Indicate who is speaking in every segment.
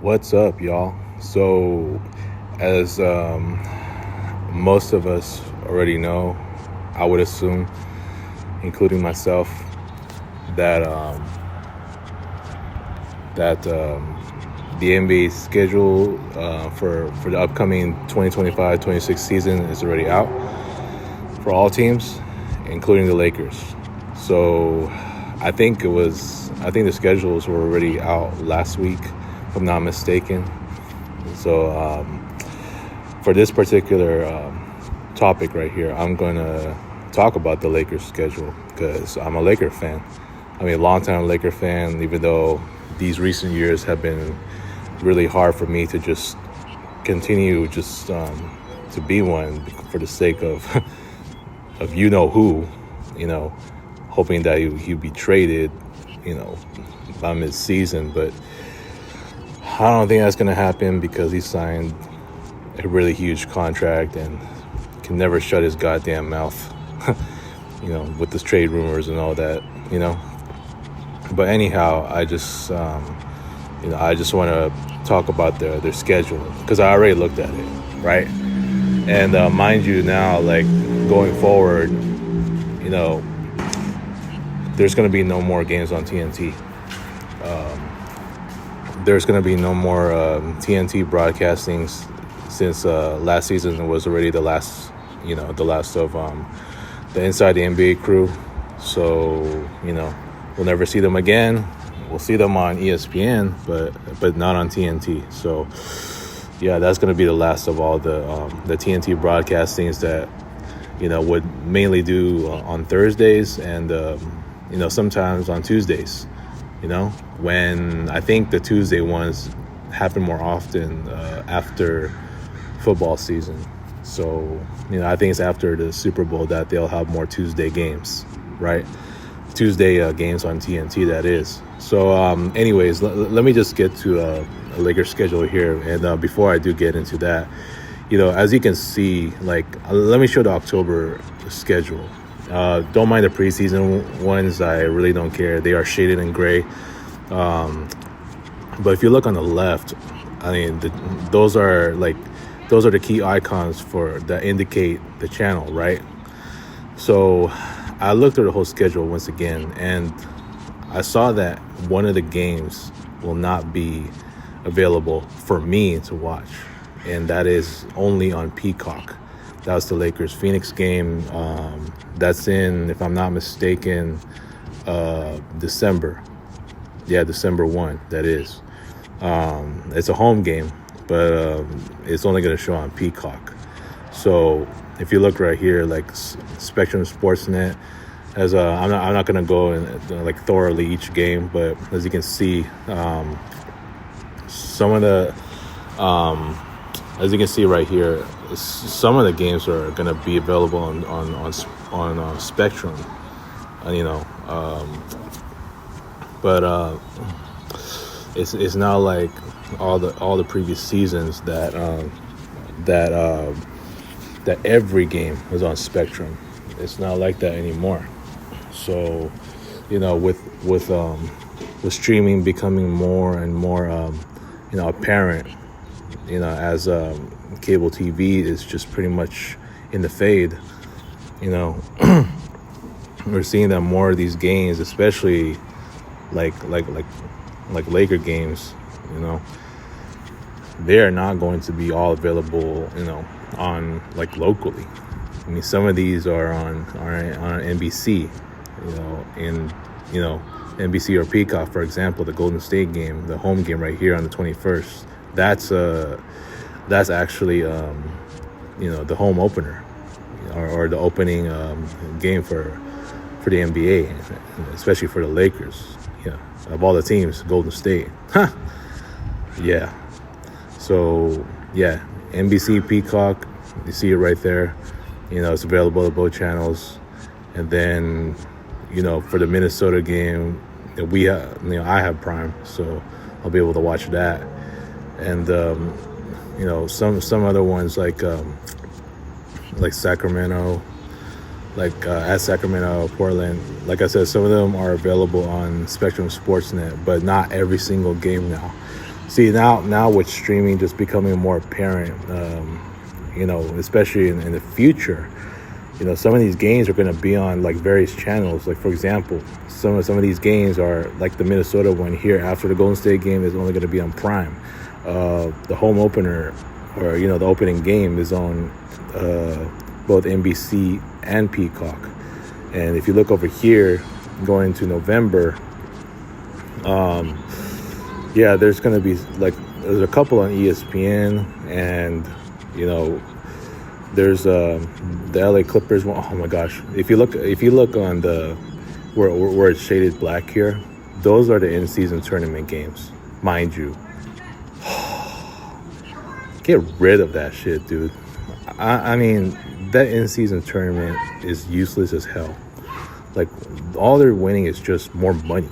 Speaker 1: What's up, y'all? So, as most of us already know, I would assume, including myself, that the NBA schedule for the upcoming 2025-26 season is already out for all teams, including the Lakers. So, I think the schedules were already out last week, if I'm not mistaken. So for this particular topic right here, I'm going to talk about the Lakers schedule because I'm a Laker fan. I mean, a longtime Laker fan, even though these recent years have been really hard for me to just continue to be one for the sake of who, hoping that he'd be traded, by mid-season. But I don't think that's going to happen because he signed a really huge contract and can never shut his goddamn mouth, with the trade rumors and all that, But anyhow, I just want to talk about their schedule because I already looked at it, right? And mind you, now, like, going forward, there's going to be no more games on TNT. There's going to be no more TNT broadcastings since last season was already the last of the Inside the NBA crew. So, we'll never see them again. We'll see them on ESPN, but not on TNT. So, yeah, that's going to be the last of all the TNT broadcastings that, would mainly do on Thursdays and, sometimes on Tuesdays. When I think the Tuesday ones happen more often after football season. So, I think it's after the Super Bowl that they'll have more Tuesday games, right? Tuesday games on TNT, that is. So, anyways, let me just get to a Lakers schedule here. And before I do get into that, as you can see, like, let me show the October schedule. Don't mind the preseason ones. I really don't care. They are shaded in gray. But if you look on the left, I mean, those are the key icons that indicate the channel, right? So I looked through the whole schedule once again, and I saw that one of the games will not be available for me to watch, and that is only on Peacock. That was the Lakers Phoenix game. That's in, if I'm not mistaken, December. Yeah, December 1, that is. It's a home game, but it's only going to show on Peacock. So if you look right here, like Spectrum Sportsnet, I'm not going to go and thoroughly each game, but as you can see, some of the as you can see right here, some of the games are going to be available on Spectrum, but it's not like all the previous seasons that every game was on Spectrum. It's not like that anymore. So, with streaming becoming more and more apparent, as cable TV is just pretty much in the fade, we're seeing that more of these games, especially like Laker games, they are not going to be all available, on locally. I mean, some of these are on NBC, NBC or Peacock, for example, the Golden State game, the home game right here on the 21st. That's actually the home opener, or the opening game for the NBA, especially for the Lakers. Yeah, of all the teams, Golden State. Yeah. So yeah, NBC, Peacock, you see it right there. It's available at both channels. And then, for the Minnesota game, I have Prime, so I'll be able to watch that. And some other ones like Sacramento, at Sacramento, Portland. Like I said, some of them are available on Spectrum Sportsnet, but not every single game now. See, now with streaming just becoming more apparent, especially in the future, some of these games are going to be on like various channels. Like, for example, some of these games are like the Minnesota one here after the Golden State game is only going to be on Prime. The home opener, or the opening game, is on both NBC and Peacock. And if you look over here, going to November, there's going to be there's a couple on ESPN, and there's the LA Clippers one. Oh my gosh! If you look on the where it's shaded black here, those are the in-season tournament games, mind you. Get rid of that shit, dude. I mean, that in-season tournament is useless as hell. Like, all they're winning is just more money.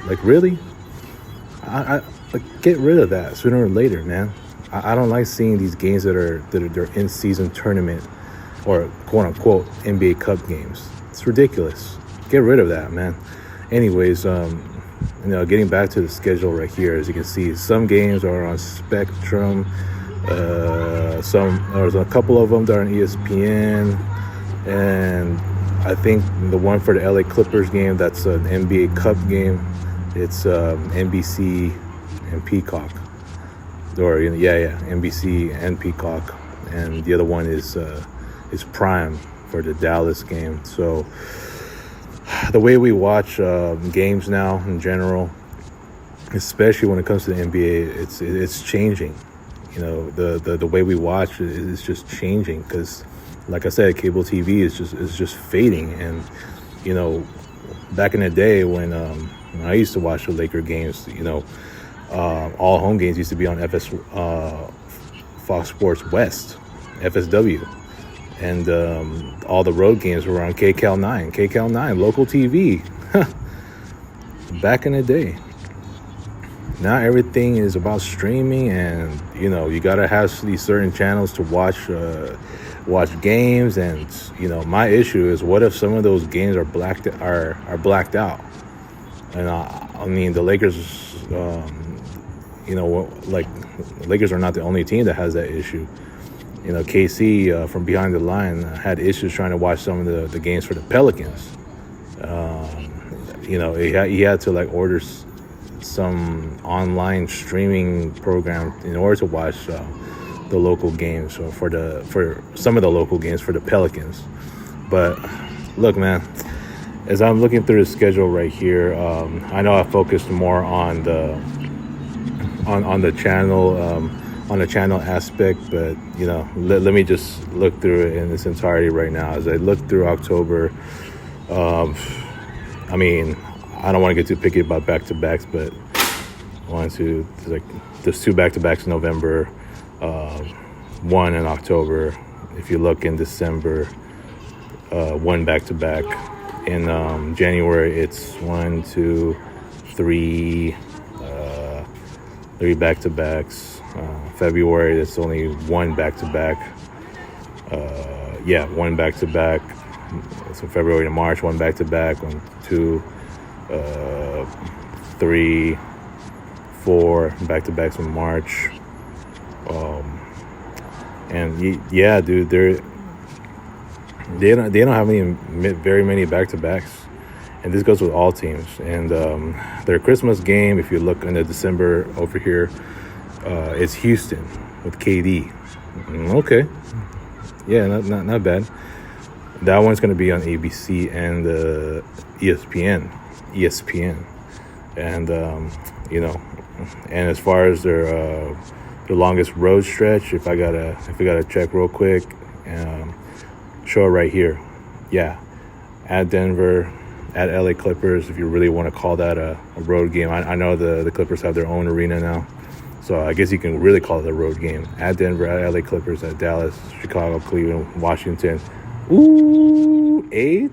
Speaker 1: Like, really? I get rid of that sooner or later, man. I don't like seeing these games that are in-season tournament or quote-unquote NBA Cup games. It's ridiculous. Get rid of that, man. Anyways, getting back to the schedule right here, as you can see, some games are on Spectrum. There's a couple of them that are on ESPN, and I think the one for the LA Clippers game, that's an NBA Cup game. It's NBC and Peacock, or NBC and Peacock, and the other one is Prime for the Dallas game. So the way we watch games now in general, especially when it comes to the NBA, it's changing. The way we watch is just changing, because, like I said, cable TV is just fading. And back in the day when I used to watch the Laker games, all home games used to be on Fox Sports West, FSW, and all the road games were on KCAL 9, local TV. Back in the day. Now everything is about streaming, and you gotta have these certain channels to watch games. And my issue is, what if some of those games are blacked out? And I mean, the Lakers, Lakers are not the only team that has that issue. KC from behind the line had issues trying to watch some of the games for the Pelicans. He had to order some online streaming program in order to watch the local games, or for some of the local games for the Pelicans. But look, man, as I'm looking through the schedule right here, I know I focused more on the channel aspect, but let me just look through it in its entirety right now. As I look through October, I mean, I don't want to get too picky about back-to-backs, but there's 2 back-to-backs in November, 1 in October. If you look in December, 1 back-to-back. In January, it's 1, 2, 3, 3 back-to-backs. February, it's only 1 back-to-back. 1 back-to-back. So February to March, 1 back-to-back. 1, 2, 3, 4 back-to-backs in March. Dude, they don't have very many back-to-backs, and this goes with all teams. And their Christmas game, if you look in the December over here, it's Houston with KD. Okay, not bad. That one's going to be on ABC and ESPN, and and as far as their longest road stretch, if I gotta check real quick, show it right here. At Denver, at LA Clippers, if you really want to call that a road game. I know the Clippers have their own arena now, so I guess you can really call it a road game. At Denver, at LA Clippers, at Dallas, Chicago, Cleveland, Washington. Ooh, 8?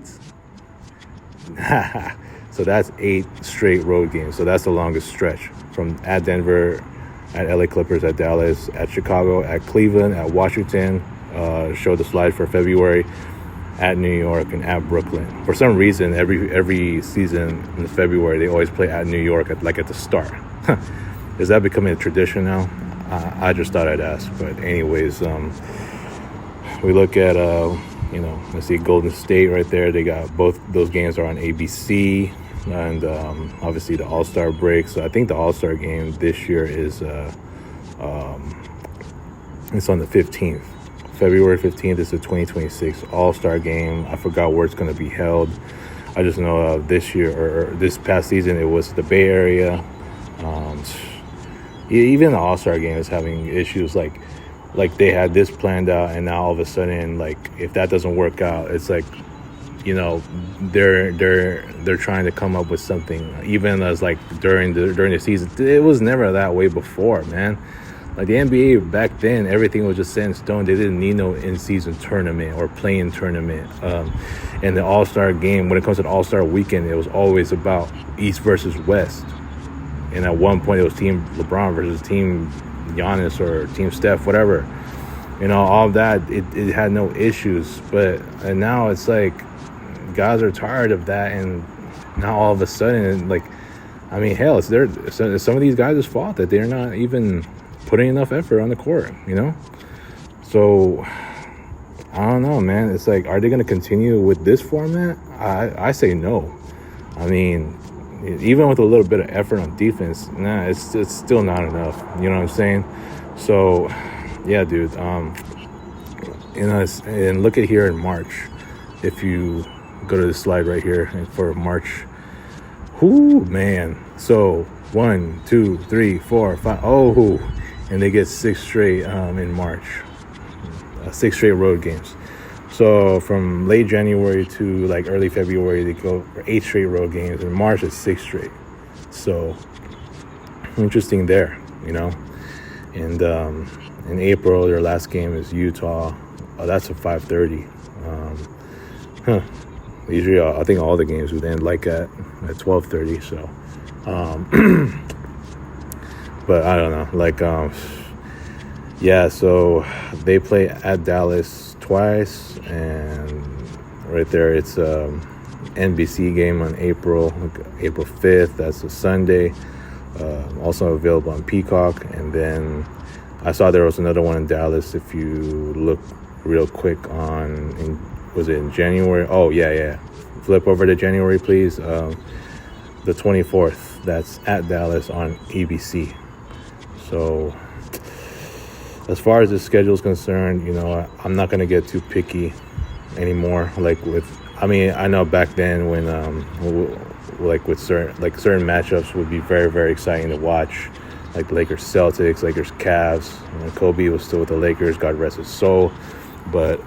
Speaker 1: So that's 8 straight road games. So that's the longest stretch, from at Denver, at LA Clippers, at Dallas, at Chicago, at Cleveland, at Washington. Show the slide for February. at New York and at Brooklyn. For some reason, every season in February they always play at New York at the start. Is that becoming a tradition now? I just thought I'd ask. But anyways, we look at let's see, Golden State right there. They got both those games are on ABC, and obviously the All-Star break. So I think the All-Star game this year is it's on the 15th. February 15th is the 2026 All-Star game. I forgot where it's going to be held. I just know this year or this past season it was the Bay Area. Even the All-Star game is having issues like they had this planned out, and now all of a sudden, like, if that doesn't work out, it's like, they're trying to come up with something. Even as like during the season, it was never that way before, man. Like the NBA back then, everything was just set in stone. They didn't need no in-season tournament or play-in tournament. And the All-Star game, when it comes to the All-Star weekend, it was always about East versus West. And at one point, it was Team LeBron versus Team Giannis or Team Steph, whatever. All of that, it had no issues. And now it's like guys are tired of that, and now all of a sudden, hell, it's some of these guys' fault that they're not even putting enough effort on the court, So I don't know, man. It's like, are they going to continue with this format? I say no. I mean, even with a little bit of effort on defense, it's still not enough. You know what I'm saying? So, yeah, dude. And look at here in March. If you go to the slide right here for March, man. So 1, 2, 3, 4, 5. Oh, and they get 6 straight in March. 6 straight road games. So from late January to like early February, they go for 8 straight road games. In March, it's 6 straight. So interesting there, And in April, their last game is Utah. Oh, that's a 5:30. Usually, I think all the games would end like at 12:30. So, but I don't know. Yeah. So they play at Dallas twice, and right there it's NBC game on April 5th. That's a Sunday. Also available on Peacock. And then I saw there was another one in Dallas. If you look real quick was it in January? Oh, yeah. Flip over to January, please. The 24th. That's at Dallas on ABC. So as far as the schedule is concerned, I'm not going to get too picky anymore. I know back then when with certain matchups would be very, very exciting to watch, like Lakers Celtics, Lakers Cavs. Kobe was still with the Lakers, God rest his soul. But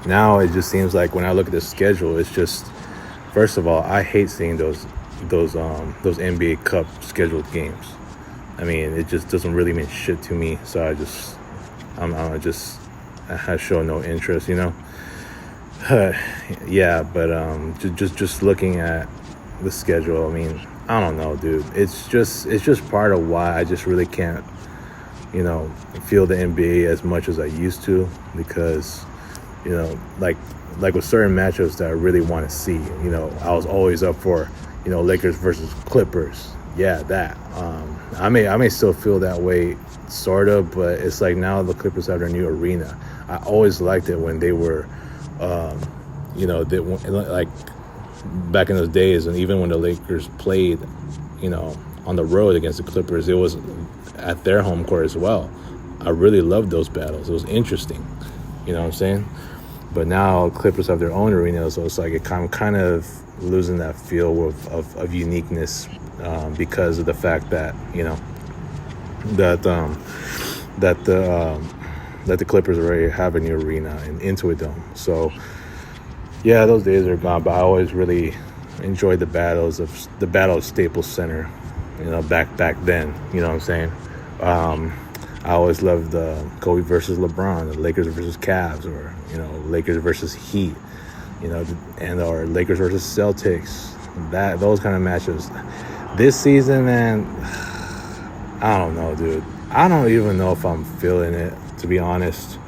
Speaker 1: now it just seems like when I look at the schedule, it's just, first of all, I hate seeing those NBA Cup scheduled games. I mean, it just doesn't really mean shit to me. So I show no interest, Yeah, but just looking at the schedule, I mean, I don't know, dude. It's just part of why I just really can't, feel the NBA as much as I used to, because, like with certain matchups that I really want to see, I was always up for, Lakers versus Clippers. Yeah, that. I may still feel that way, sort of, but it's like now the Clippers have their new arena. I always liked it when they were, like back in those days, and even when the Lakers played, on the road against the Clippers, it was at their home court as well. I really loved those battles. It was interesting. You know what I'm saying? But now Clippers have their own arena, so it's like I'm kind of losing that feel of uniqueness because of the fact that that the Clippers already have a new arena in Intuit Dome. So yeah, those days are gone. But I always really enjoyed the battle of Staples Center. Back then. You know what I'm saying? I always loved Kobe versus LeBron, the Lakers versus Cavs, or Lakers versus Heat, or Lakers versus Celtics. Those kind of matches. This season, man, I don't know, dude. I don't even know if I'm feeling it, to be honest.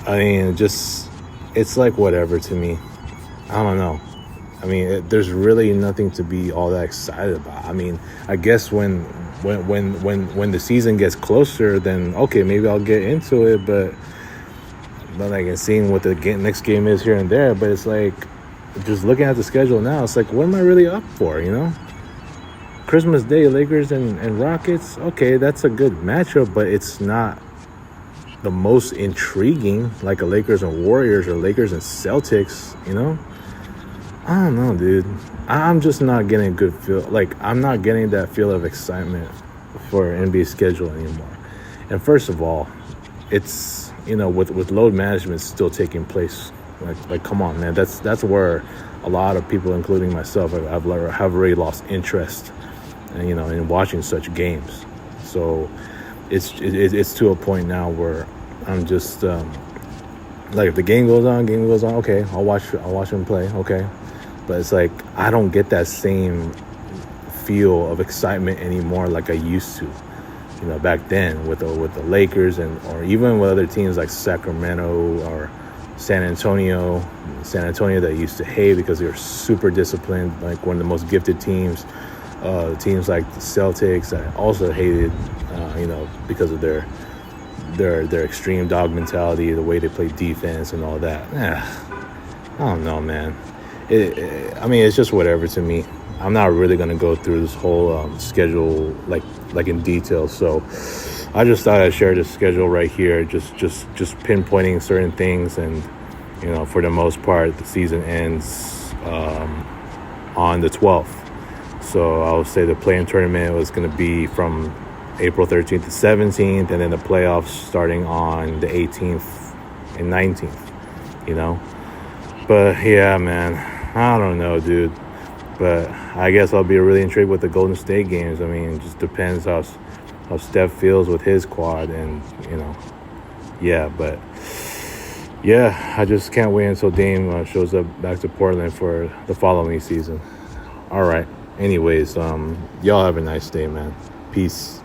Speaker 1: I mean, just it's like whatever to me. I don't know. I mean, there's really nothing to be all that excited about. I mean, I guess when the season gets closer, then okay, maybe I'll get into it. But like and seeing what the next game is here and there. But it's like just looking at the schedule now, it's like what am I really up for? You know, Christmas Day, Lakers and Rockets. Okay, that's a good matchup, but it's not the most intriguing like a Lakers and Warriors or Lakers and Celtics. You know. I don't know, dude. I'm just not getting a good feel. Like, I'm not getting that feel of excitement for NBA schedule anymore. And first of all, it's, with load management still taking place. Like, come on, man. That's where a lot of people, including myself, have already lost interest, in watching such games. So it's to a point now where I'm just like, if the game goes on, okay, I'll watch them play, okay. But it's like I don't get that same feel of excitement anymore like I used to, back then with the Lakers or even with other teams like Sacramento or San Antonio that I used to hate because they were super disciplined, like one of the most gifted teams. Teams like the Celtics I also hated, because of their extreme dog mentality, the way they play defense and all that. I don't know, man. It's just whatever to me. I'm not really gonna go through this whole schedule like in detail. So I just thought I'd share the schedule right here, just pinpointing certain things, and for the most part, the season ends on the 12th. So I would say the play-in tournament was gonna be from April 13th to 17th, and then the playoffs starting on the 18th and 19th. But yeah, man, I don't know, dude. But I guess I'll be really intrigued with the Golden State games. I mean, it just depends how Steph feels with his quad, and yeah. But yeah, I just can't wait until Dame shows up back to Portland for the following season. All right. Anyways, y'all have a nice day, man. Peace.